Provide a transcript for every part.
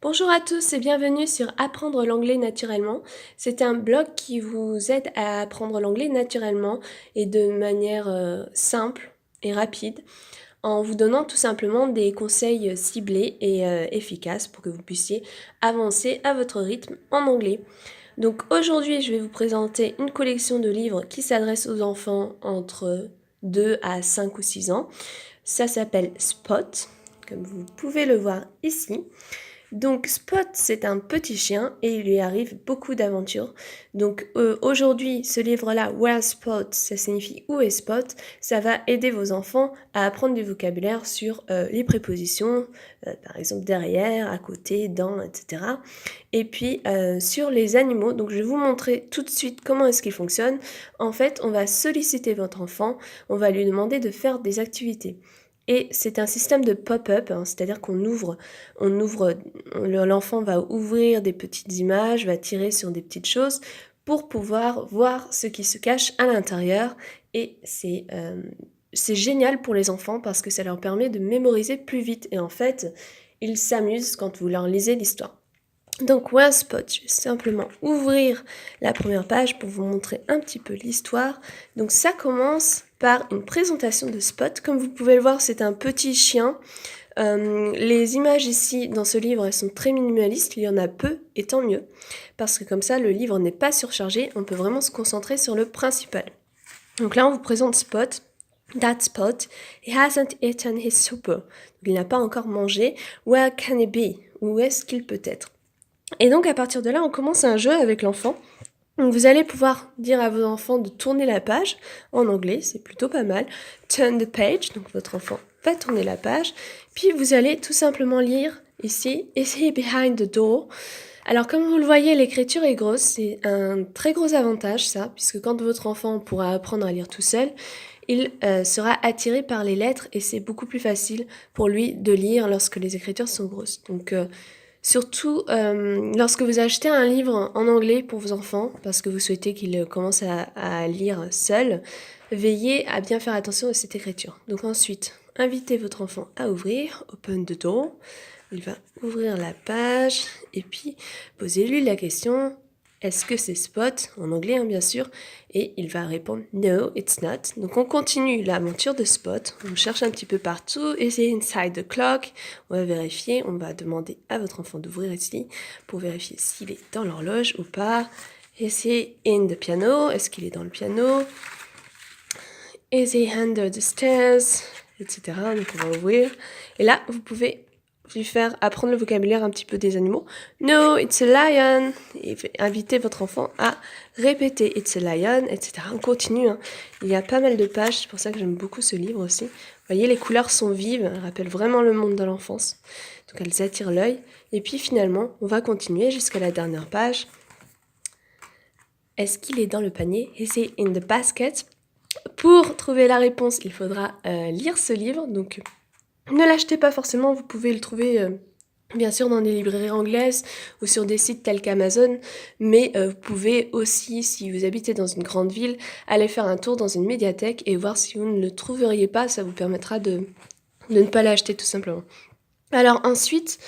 Bonjour à tous et bienvenue sur Apprendre l'anglais naturellement. C'est un blog qui vous aide à apprendre l'anglais naturellement et de manière simple et rapide en vous donnant tout simplement des conseils ciblés et efficaces pour que vous puissiez avancer à votre rythme en anglais. Donc aujourd'hui, je vais vous présenter une collection de livres qui s'adresse aux enfants entre 2 à 5 ou 6 ans. Ça s'appelle Spot, comme vous pouvez le voir ici. Donc Spot, c'est un petit chien et il lui arrive beaucoup d'aventures. Donc aujourd'hui, ce livre-là, Where's Spot, ça signifie où est Spot, ça va aider vos enfants à apprendre du vocabulaire sur les prépositions, par exemple derrière, à côté, dans, etc. Et puis sur les animaux, donc je vais vous montrer tout de suite comment est-ce qu'il fonctionne. En fait, on va solliciter votre enfant, on va lui demander de faire des activités. Et c'est un système de pop-up, c'est-à-dire l'enfant va ouvrir des petites images, va tirer sur des petites choses pour pouvoir voir ce qui se cache à l'intérieur. Et c'est génial pour les enfants parce que ça leur permet de mémoriser plus vite. Et en fait, ils s'amusent quand vous leur lisez l'histoire. Donc One Spot, je vais simplement ouvrir la première page pour vous montrer un petit peu l'histoire. Donc ça commence par une présentation de Spot. Comme vous pouvez le voir, c'est un petit chien. Les images ici dans ce livre, elles sont très minimalistes, il y en a peu et tant mieux. Parce que comme ça, le livre n'est pas surchargé, on peut vraiment se concentrer sur le principal. Donc là, on vous présente Spot. That Spot, he hasn't eaten his supper. Donc, il n'a pas encore mangé. Where can he be? Où est-ce qu'il peut être? Et donc à partir de là, on commence un jeu avec l'enfant. Donc vous allez pouvoir dire à vos enfants de tourner la page en anglais, c'est plutôt pas mal. Turn the page, donc votre enfant va tourner la page. Puis vous allez tout simplement lire ici, Is he behind the door? Alors comme vous le voyez, l'écriture est grosse, c'est un très gros avantage ça, puisque quand votre enfant pourra apprendre à lire tout seul, il sera attiré par les lettres et c'est beaucoup plus facile pour lui de lire lorsque les écritures sont grosses. Donc surtout lorsque vous achetez un livre en anglais pour vos enfants, parce que vous souhaitez qu'ils commencent à lire seuls, veillez à bien faire attention à cette écriture. Donc ensuite, invitez votre enfant à ouvrir, open the door. Il va ouvrir la page et puis posez-lui la question, est-ce que c'est Spot, en anglais bien sûr, et il va répondre no, it's not. Donc on continue l'aventure de Spot, on cherche un petit peu partout, is he inside the clock? On va vérifier, on va demander à votre enfant d'ouvrir ici pour vérifier s'il est dans l'horloge ou pas. Is he in the piano? Est-ce qu'il est dans le piano? Is he under the stairs? Etc. Donc on va ouvrir. Et là, vous pouvez lui faire apprendre le vocabulaire un petit peu des animaux. No, it's a lion. Et inviter votre enfant à répéter it's a lion, etc. On continue. Il y a pas mal de pages, c'est pour ça que j'aime beaucoup ce livre aussi. Vous voyez, les couleurs sont vives, elles rappellent vraiment le monde de l'enfance. Donc elles attirent l'œil. Et puis finalement, on va continuer jusqu'à la dernière page. Est-ce qu'il est dans le panier? Is he in the basket? Pour trouver la réponse, il faudra lire ce livre. Donc ne l'achetez pas forcément, vous pouvez le trouver bien sûr dans des librairies anglaises ou sur des sites tels qu'Amazon, mais vous pouvez aussi, si vous habitez dans une grande ville, aller faire un tour dans une médiathèque et voir si vous ne le trouveriez pas, ça vous permettra de ne pas l'acheter tout simplement. Alors ensuite,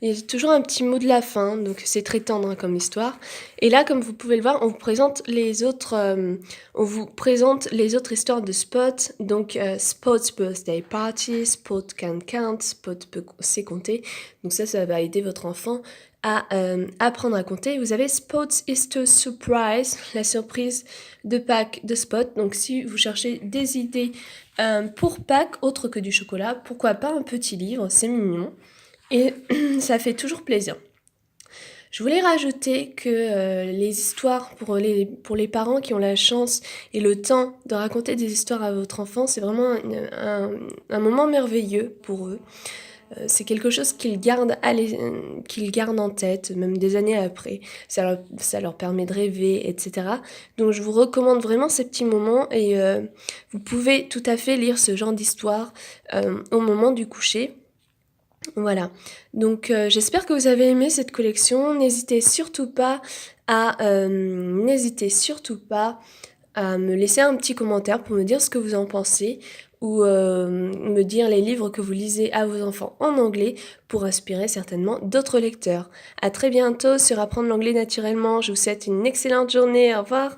il y a toujours un petit mot de la fin, donc c'est très tendre comme histoire. Et là, comme vous pouvez le voir, on vous présente les autres histoires de Spot. Donc Spot's birthday party, Spot can count, Spot sait compter. Donc ça va aider votre enfant à apprendre à compter. Vous avez Spot's Easter surprise, la surprise de Pâques de Spot. Donc si vous cherchez des idées pour Pâques autre que du chocolat, pourquoi pas un petit livre, c'est mignon. Et ça fait toujours plaisir. Je voulais rajouter que les histoires pour les parents qui ont la chance et le temps de raconter des histoires à votre enfant, c'est vraiment un moment merveilleux pour eux. C'est quelque chose qu'ils gardent en tête, même des années après. Ça leur permet de rêver, etc. Donc je vous recommande vraiment ces petits moments et vous pouvez tout à fait lire ce genre d'histoire au moment du coucher. Voilà, donc j'espère que vous avez aimé cette collection. N'hésitez surtout pas à me laisser un petit commentaire pour me dire ce que vous en pensez. ou me dire les livres que vous lisez à vos enfants en anglais pour inspirer certainement d'autres lecteurs. À très bientôt sur Apprendre l'anglais naturellement. Je vous souhaite une excellente journée. Au revoir.